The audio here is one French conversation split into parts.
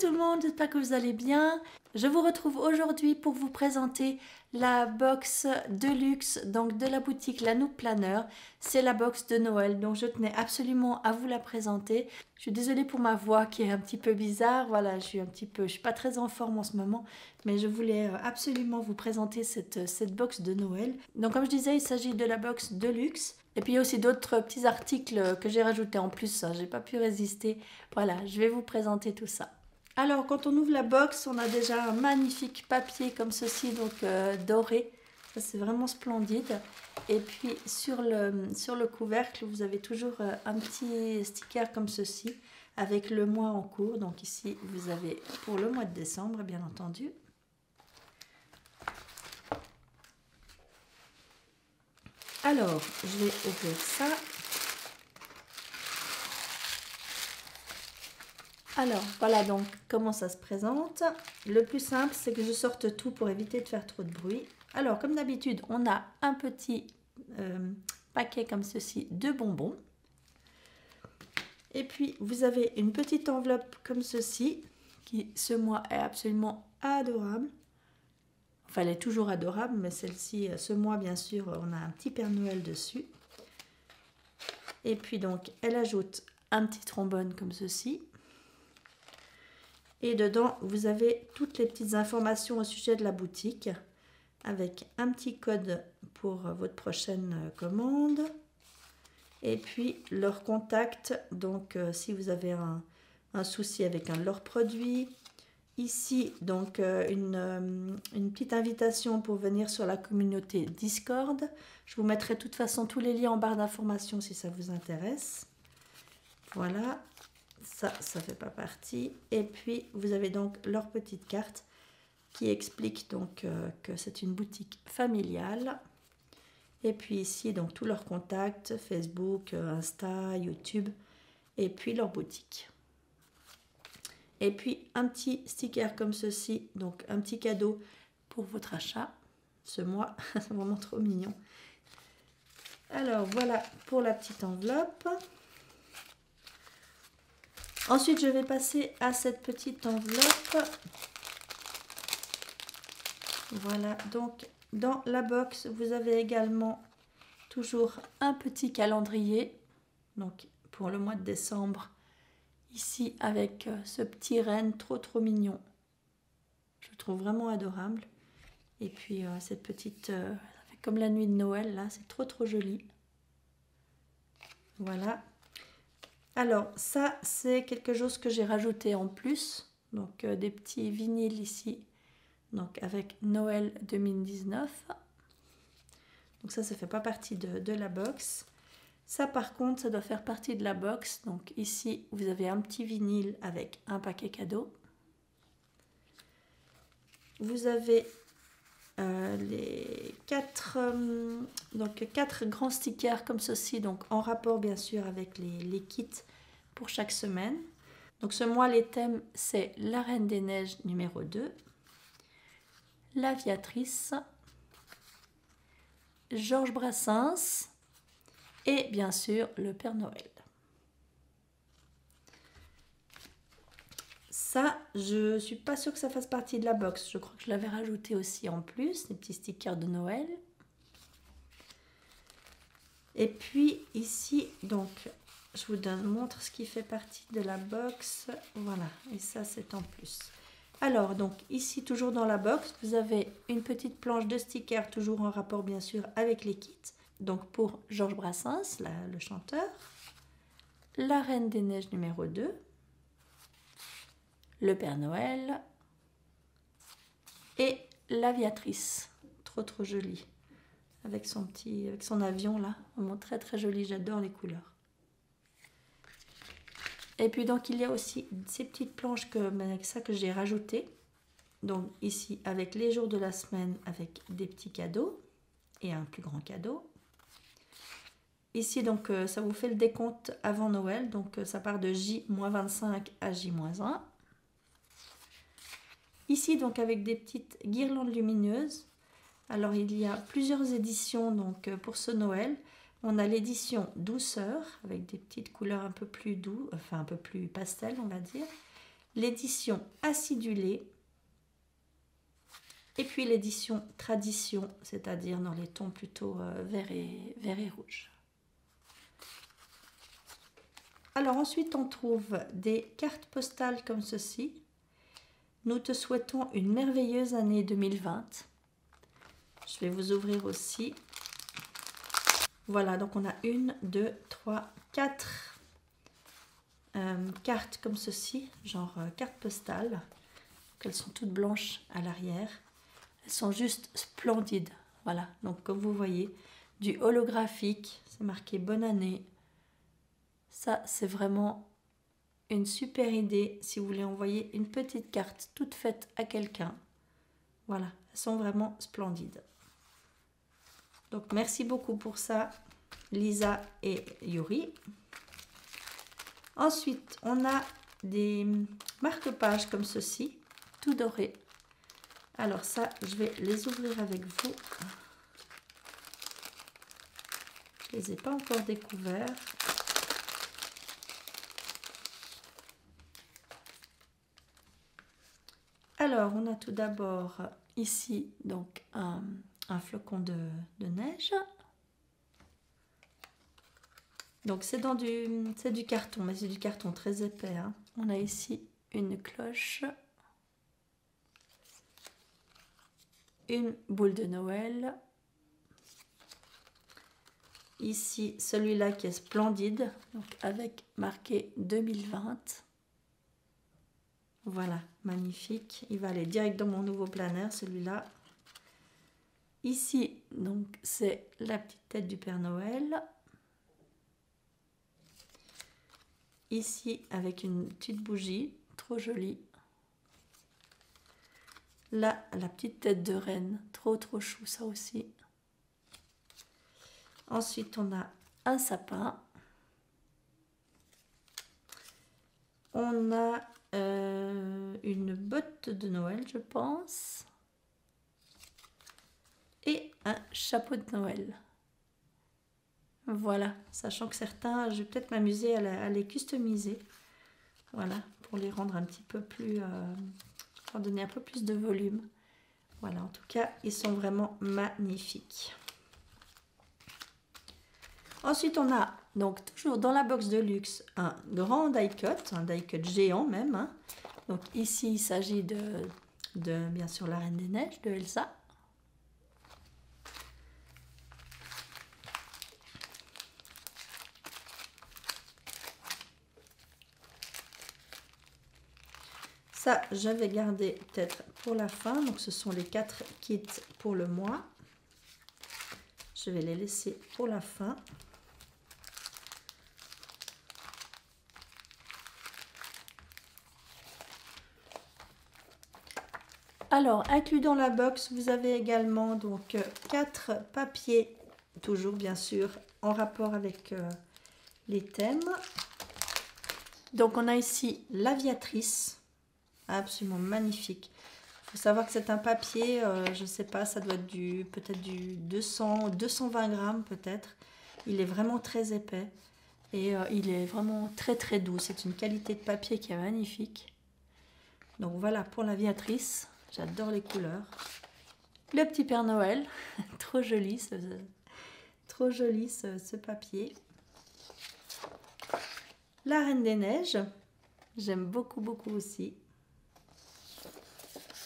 tout le monde, j'espère que vous allez bien. Je vous retrouve aujourd'hui pour vous présenter la box de luxe donc de la boutique La Nook Planner. C'est la box de Noël, donc je tenais absolument à vous la présenter. Je suis désolée pour ma voix qui est un petit peu bizarre, voilà, je suis pas très en forme en ce moment, mais je voulais absolument vous présenter cette box de Noël. Donc comme je disais, il s'agit de la box de luxe. Et puis il y a aussi d'autres petits articles que j'ai rajoutés en plus, j'ai pas pu résister. Voilà, je vais vous présenter tout ça. Alors quand on ouvre la box, on a déjà un magnifique papier comme ceci, donc doré. Ça c'est vraiment splendide. Et puis sur le couvercle, vous avez toujours un petit sticker comme ceci, avec le mois en cours. Donc ici, vous avez pour le mois de décembre, bien entendu. Alors, je vais ouvrir ça. Alors, voilà donc comment ça se présente. Le plus simple, c'est que je sorte tout pour éviter de faire trop de bruit. Alors, comme d'habitude, on a un petit paquet comme ceci de bonbons. Et puis, vous avez une petite enveloppe comme ceci, qui, ce mois, est absolument adorable. Enfin, elle est toujours adorable, mais celle-ci, ce mois, bien sûr, on a un petit Père Noël dessus. Et puis, donc, elle ajoute un petit trombone comme ceci. Et dedans, vous avez toutes les petites informations au sujet de la boutique, avec un petit code pour votre prochaine commande. Et puis, leur contact, donc si vous avez un souci avec un de leurs produits. Ici, donc, une petite invitation pour venir sur la communauté Discord. Je vous mettrai de toute façon tous les liens en barre d'informations si ça vous intéresse. Voilà, ça fait pas partie. Et puis, vous avez donc leur petite carte qui explique donc que c'est une boutique familiale. Et puis ici, donc, tous leurs contacts, Facebook, Insta, YouTube, et puis leur boutique. Et puis un petit sticker comme ceci, donc un petit cadeau pour votre achat ce mois. C'est vraiment trop mignon. Alors voilà pour la petite enveloppe. Ensuite, je vais passer à cette petite enveloppe. Voilà, donc dans la box, vous avez également toujours un petit calendrier. Donc pour le mois de décembre. Ici avec ce petit renne trop mignon. Je le trouve vraiment adorable. Et puis cette petite, ça fait comme la nuit de Noël là, c'est trop joli. Voilà. Alors ça c'est quelque chose que j'ai rajouté en plus. Donc des petits vinyles ici. Donc avec Noël 2019. Donc ça fait pas partie de la box. Ça par contre, ça doit faire partie de la box. Donc ici, vous avez un petit vinyle avec un paquet cadeau. Vous avez les quatre grands stickers comme ceci, donc en rapport bien sûr avec les kits pour chaque semaine. Donc ce mois, les thèmes, c'est la Reine des Neiges numéro 2, l'Aviatrice, Georges Brassens, et bien sûr le Père Noël. Ça, je suis pas sûre que ça fasse partie de la box. Je crois que je l'avais rajouté aussi en plus, les petits stickers de Noël. Et puis ici, donc, je vous montre ce qui fait partie de la box. Voilà, et ça c'est en plus. Alors, donc ici, toujours dans la box, vous avez une petite planche de stickers, toujours en rapport bien sûr avec les kits. Donc pour Georges Brassens, le chanteur, la Reine des Neiges numéro 2, le Père Noël et l'Aviatrice, trop joli, avec son avion là, vraiment très joli, j'adore les couleurs. Et puis donc il y a aussi ces petites planches avec ça que j'ai rajoutées, donc ici avec les jours de la semaine avec des petits cadeaux et un plus grand cadeau. Ici, donc, ça vous fait le décompte avant Noël. Donc, ça part de J-25 à J-1. Ici, donc, avec des petites guirlandes lumineuses. Alors, il y a plusieurs éditions donc, pour ce Noël. On a l'édition douceur, avec des petites couleurs un peu plus douces, enfin un peu plus pastel, on va dire. l'édition acidulée et puis l'édition tradition, c'est-à-dire dans les tons plutôt vert et rouge. Alors ensuite on trouve des cartes postales comme ceci. Nous te souhaitons une merveilleuse année 2020. Je vais vous ouvrir aussi. Voilà, donc on a 1, 2, 3, 4 cartes comme ceci, genre cartes postales. Donc, elles sont toutes blanches à l'arrière. Elles sont juste splendides. Voilà, donc comme vous voyez, du holographique, c'est marqué bonne année. Ça, c'est vraiment une super idée si vous voulez envoyer une petite carte toute faite à quelqu'un. Voilà, elles sont vraiment splendides. Donc merci beaucoup pour ça, Lisa et Yuri. Ensuite, on a des marque-pages comme ceci, tout doré. Alors ça, je vais les ouvrir avec vous. Je ne les ai pas encore découverts. Alors, on a tout d'abord ici donc un flocon de neige. Donc c'est du carton, mais c'est du carton très épais, hein. On a ici une cloche, une boule de Noël. Ici, celui-là qui est splendide, donc avec marqué 2020. Voilà, magnifique. Il va aller direct dans mon nouveau planner, celui-là. Ici, donc, c'est la petite tête du Père Noël. Ici, avec une petite bougie, trop jolie. Là, la petite tête de reine, trop chou, ça aussi. Ensuite, on a un sapin. On a une botte de Noël, je pense. Et un chapeau de Noël. Voilà, sachant que certains, je vais peut-être m'amuser à les customiser. Voilà, pour les rendre un petit peu plus... leur donner un peu plus de volume. Voilà, en tout cas, ils sont vraiment magnifiques. Ensuite, on a donc toujours dans la box de luxe un grand die-cut, un die-cut géant même, hein. Donc ici, il s'agit de bien sûr la Reine des Neiges, de Elsa. Ça, j'avais gardé peut-être pour la fin. Donc, ce sont les 4 kits pour le mois. Je vais les laisser pour la fin. Alors, inclus dans la box, vous avez également donc 4 papiers, toujours bien sûr, en rapport avec les thèmes. Donc, on a ici l'aviatrice. Absolument magnifique. Il faut savoir que c'est un papier, je ne sais pas, ça doit être peut-être du 220 grammes peut-être. Il est vraiment très épais et il est vraiment très doux. C'est une qualité de papier qui est magnifique. Donc voilà pour l'aviatrice. J'adore les couleurs. Le petit Père Noël, trop joli ce papier. La Reine des Neiges, j'aime beaucoup aussi.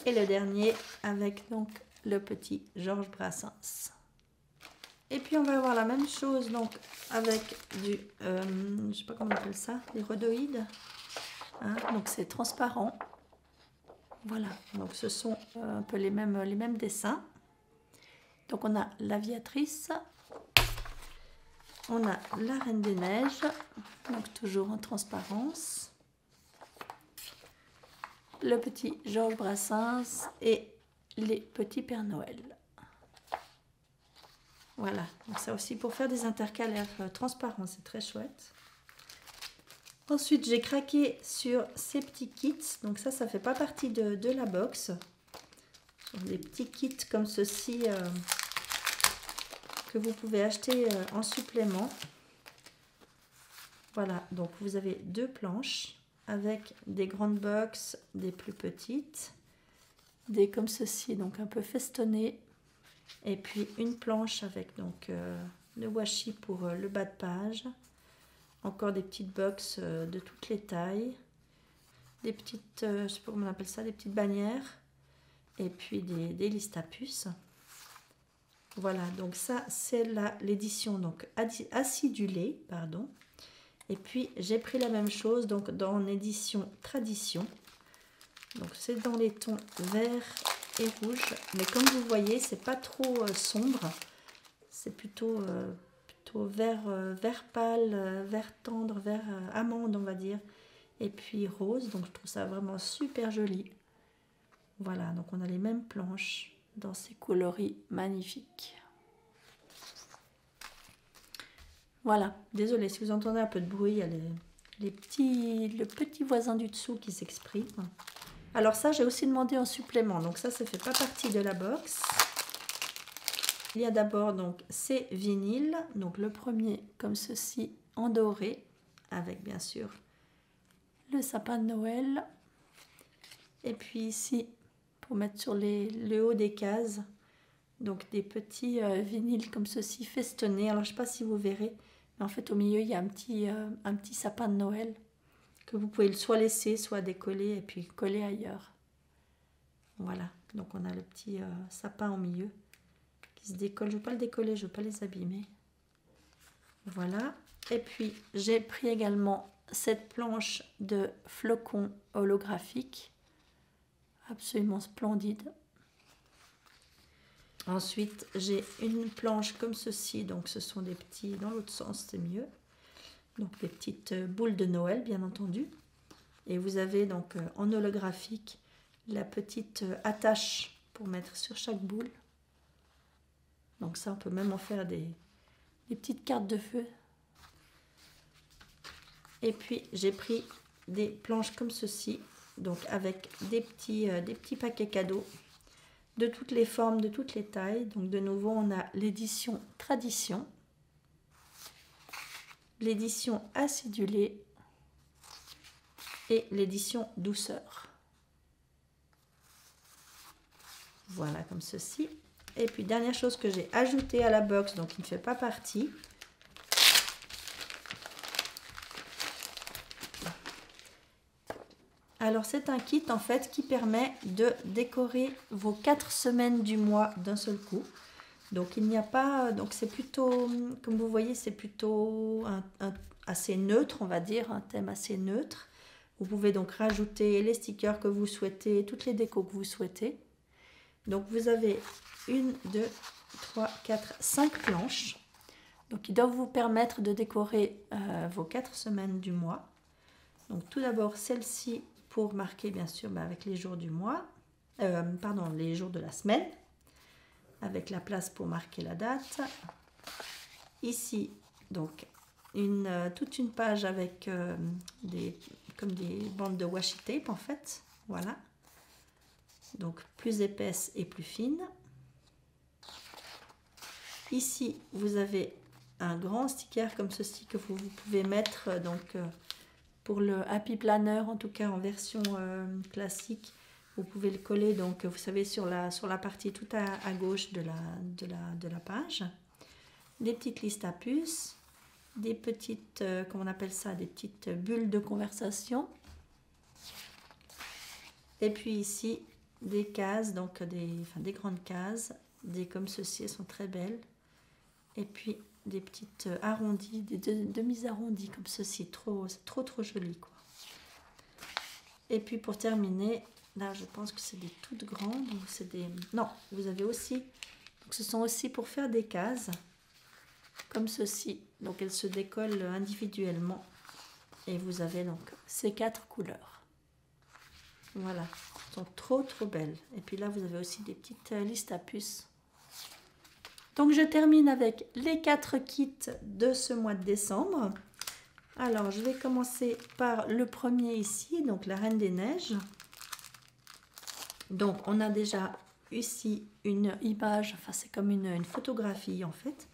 Et le dernier avec donc le petit Georges Brassens. Et puis on va avoir la même chose donc avec du, je sais pas comment on appelle ça, des rhodoïdes. Hein, donc c'est transparent. Voilà, donc ce sont un peu les mêmes dessins. Donc on a l'aviatrice, on a la Reine des Neiges, donc toujours en transparence. Le petit Georges Brassens et les petits Pères Noël. Voilà, donc ça aussi pour faire des intercalaires transparents, c'est très chouette. Ensuite, j'ai craqué sur ces petits kits, donc ça fait pas partie de la box. Ce sont des petits kits comme ceci que vous pouvez acheter en supplément. Voilà, donc vous avez 2 planches. avec des grandes box, des plus petites, des comme ceci, donc un peu festonnées, et puis une planche avec donc le washi pour le bas de page, encore des petites box de toutes les tailles, des petites, je sais pas comment on appelle ça, des petites bannières, et puis des listes à puces. Voilà, donc ça c'est l'édition donc acidulée, pardon. Et puis j'ai pris la même chose donc dans l'édition tradition. Donc c'est dans les tons vert et rouge, mais comme vous voyez c'est pas trop sombre, c'est plutôt vert, vert pâle, vert tendre, vert amande on va dire, et puis rose. Donc je trouve ça vraiment super joli. Voilà, donc on a les mêmes planches dans ces coloris magnifiques. Voilà, désolée si vous entendez un peu de bruit, il y a le petit voisin du dessous qui s'exprime. Alors ça, j'ai aussi demandé en supplément, donc ça fait pas partie de la box. Il y a d'abord donc ces vinyles, donc le premier comme ceci en doré, avec bien sûr le sapin de Noël. Et puis ici, pour mettre sur le haut des cases, donc des petits vinyles comme ceci festonnés. Alors je ne sais pas si vous verrez, mais en fait au milieu il y a un petit sapin de Noël que vous pouvez soit laisser, soit décoller et puis coller ailleurs. Voilà, donc on a le petit sapin au milieu qui se décolle. Je ne vais pas le décoller, je ne veux pas les abîmer. Voilà, et puis j'ai pris également cette planche de flocons holographiques, absolument splendide. Ensuite, j'ai une planche comme ceci, donc ce sont des petits, dans l'autre sens c'est mieux, donc des petites boules de Noël bien entendu. Et vous avez donc en holographique la petite attache pour mettre sur chaque boule. Donc ça on peut même en faire des petites cartes de feu. Et puis j'ai pris des planches comme ceci, donc avec des petits paquets cadeaux de toutes les formes, de toutes les tailles. Donc de nouveau on a l'édition tradition, l'édition acidulée et l'édition douceur. Voilà comme ceci. Et puis dernière chose que j'ai ajoutée à la box, donc qui ne fait pas partie. Alors c'est un kit en fait qui permet de décorer vos 4 semaines du mois d'un seul coup. Donc il n'y a pas, donc c'est plutôt, comme vous voyez, c'est plutôt assez neutre, on va dire, un thème assez neutre. Vous pouvez donc rajouter les stickers que vous souhaitez, toutes les décos que vous souhaitez. Donc vous avez 1, 2, 3, 4, 5 planches. Donc qui doivent vous permettre de décorer vos 4 semaines du mois. Donc tout d'abord celle-ci pour marquer bien sûr avec les jours du mois, les jours de la semaine, avec la place pour marquer la date. Ici donc toute une page avec comme des bandes de washi tape en fait, voilà. Donc plus épaisse et plus fine. Ici vous avez un grand sticker comme ceci que vous pouvez mettre donc pour le Happy Planner, en tout cas en version classique. Vous pouvez le coller donc vous savez sur la partie tout à gauche de la page. Des petites listes à puces, des petites comment on appelle ça, des petites bulles de conversation. Et puis ici des cases, donc des grandes cases, comme ceci, elles sont très belles. Et puis des petites arrondies, des demi-arrondies comme ceci, c'est trop joli quoi. Et puis pour terminer, là je pense que c'est des toutes grandes, donc c'est des, non, vous avez aussi, donc ce sont aussi pour faire des cases comme ceci, donc elles se décollent individuellement et vous avez donc ces 4 couleurs. Voilà, elles sont trop belles. Et puis là vous avez aussi des petites listes à puces. Donc je termine avec les 4 kits de ce mois de décembre. Alors je vais commencer par le premier ici, donc la Reine des Neiges. Donc on a déjà ici une image, enfin c'est comme une photographie en fait,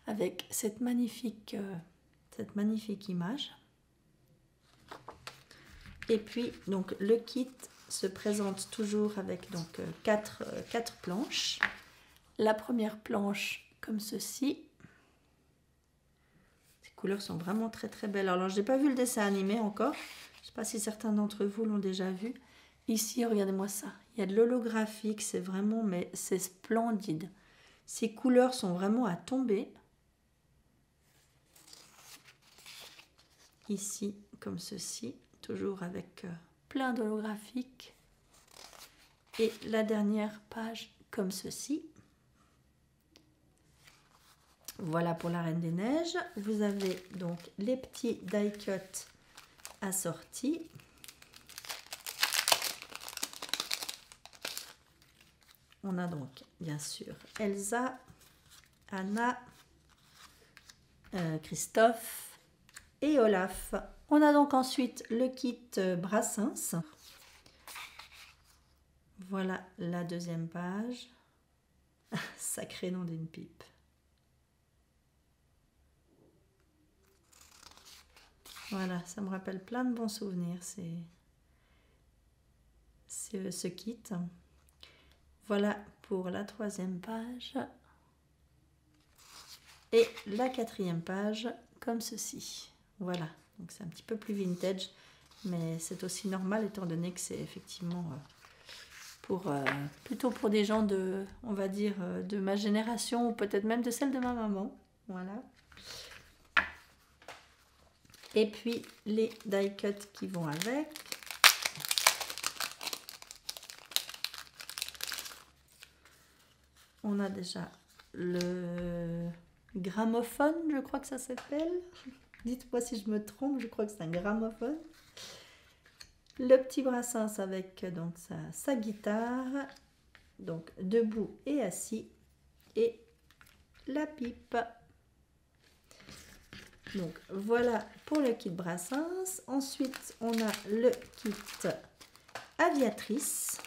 avec cette magnifique image. Et puis, donc, le kit se présente toujours avec donc quatre planches. La première planche, comme ceci. Ces couleurs sont vraiment très très belles. Alors, je n'ai pas vu le dessin animé encore. Je ne sais pas si certains d'entre vous l'ont déjà vu. Ici, regardez-moi ça. Il y a de l'holographique, c'est vraiment, mais c'est splendide. Ces couleurs sont vraiment à tomber. Ici, comme ceci, toujours avec plein d'holographiques. Et la dernière page, comme ceci. Voilà pour la Reine des Neiges. Vous avez donc les petits die-cut assortis. On a donc, bien sûr, Elsa, Anna, Christophe et Olaf. On a donc ensuite le kit Brassens. Voilà la deuxième page. Sacré nom d'une pipe. Voilà, ça me rappelle plein de bons souvenirs, ce kit. Voilà pour la troisième page. Et la quatrième page, comme ceci. Voilà, donc c'est un petit peu plus vintage, mais c'est aussi normal étant donné que c'est effectivement plutôt pour des gens de, on va dire, de ma génération ou peut-être même de celle de ma maman. Voilà. Et puis les die cut qui vont avec. On a déjà le gramophone, je crois que ça s'appelle. Dites-moi si je me trompe, je crois que c'est un gramophone. Le petit Brassens avec donc sa guitare, donc debout et assis, et la pipe. Donc voilà pour le kit Brassens. Ensuite, on a le kit Aviatrice.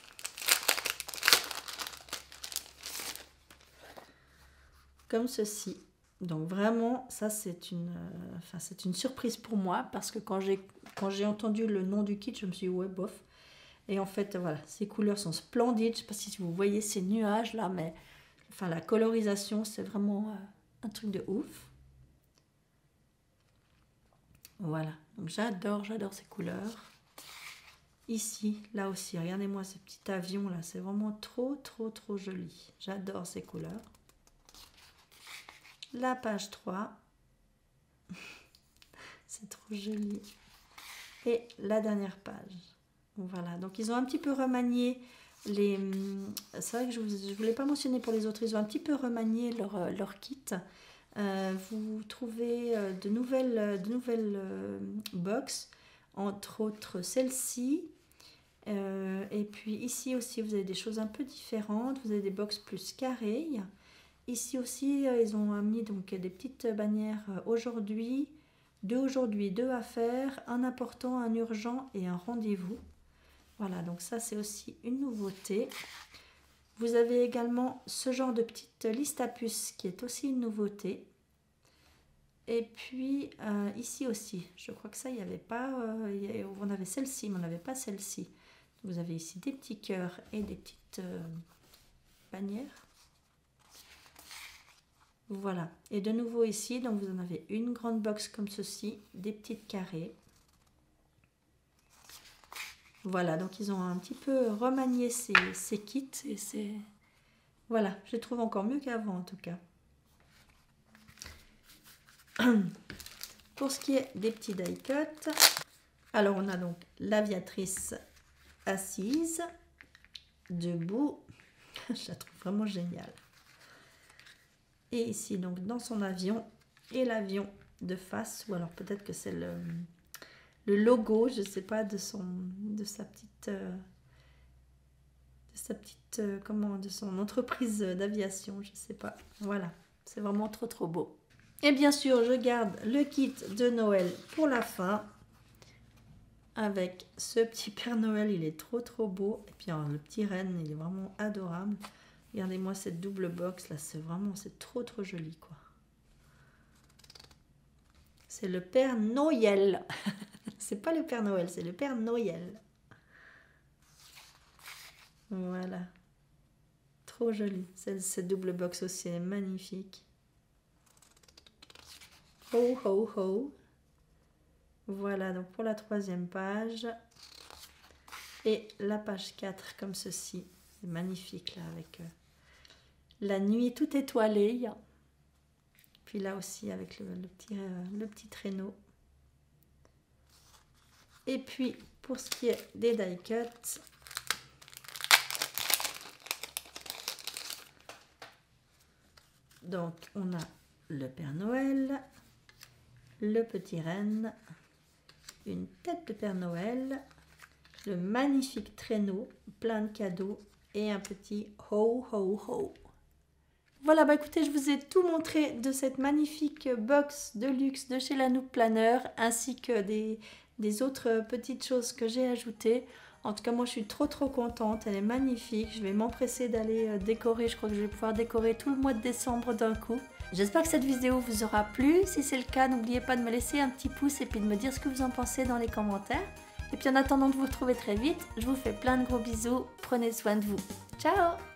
Comme ceci. Donc vraiment, ça c'est une surprise pour moi parce que quand j'ai entendu le nom du kit, je me suis dit ouais bof. Et en fait voilà, ces couleurs sont splendides. Je ne sais pas si vous voyez ces nuages là, mais enfin la colorisation c'est vraiment un truc de ouf. Voilà, donc j'adore ces couleurs. Ici, là aussi, regardez-moi ces petits avions là, c'est vraiment trop joli. J'adore ces couleurs. La page 3, c'est trop joli. Et la dernière page. Voilà, donc ils ont un petit peu remanié les... C'est vrai que je ne voulais pas mentionner pour les autres, ils ont un petit peu remanié leur kit. Vous trouvez de nouvelles box, entre autres celle-ci. Et puis ici aussi, vous avez des choses un peu différentes. Vous avez des box plus carrées. Ici aussi, ils ont mis donc des petites bannières aujourd'hui, deux à faire, un important, un urgent et un rendez-vous. Voilà, donc ça c'est aussi une nouveauté. Vous avez également ce genre de petite liste à puces qui est aussi une nouveauté. Et puis ici aussi, je crois que ça il n'y avait pas, on avait celle-ci mais on n'avait pas celle-ci. Vous avez ici des petits cœurs et des petites bannières. Voilà, et de nouveau ici, donc vous en avez une grande box comme ceci, des petites carrés. Voilà, donc ils ont un petit peu remanié ces kits et c'est... Voilà, je les trouve encore mieux qu'avant en tout cas. Pour ce qui est des petits die cut, alors on a donc l'aviatrice assise, debout, je la trouve vraiment géniale. Et ici donc dans son avion et l'avion de face, ou alors peut-être que c'est le logo, je ne sais pas, de son entreprise d'aviation, je ne sais pas. Voilà, c'est vraiment trop beau. Et bien sûr, je garde le kit de Noël pour la fin. Avec ce petit Père Noël, il est trop beau. Et puis alors, le petit renne, il est vraiment adorable. Regardez-moi cette double box là, c'est trop joli quoi. C'est le Père Noël. C'est pas le Père Noël, c'est le Père Noël. Voilà. Trop joli. Cette double box aussi est magnifique. Ho, ho, ho. Voilà, donc pour la 3e page. Et la page 4 comme ceci. C'est magnifique là avec la nuit toute étoilée. Puis là aussi avec le petit traîneau. Et puis pour ce qui est des die cuts, donc on a le Père Noël, le petit renne, une tête de Père Noël, le magnifique traîneau plein de cadeaux et un petit ho ho ho. Voilà, bah écoutez, je vous ai tout montré de cette magnifique box de luxe de chez Lanouk Planner, ainsi que des autres petites choses que j'ai ajoutées. En tout cas, moi je suis trop contente, elle est magnifique. Je vais m'empresser d'aller décorer, je crois que je vais pouvoir décorer tout le mois de décembre d'un coup. J'espère que cette vidéo vous aura plu. Si c'est le cas, n'oubliez pas de me laisser un petit pouce et puis de me dire ce que vous en pensez dans les commentaires. Et puis en attendant de vous retrouver très vite, je vous fais plein de gros bisous, prenez soin de vous. Ciao!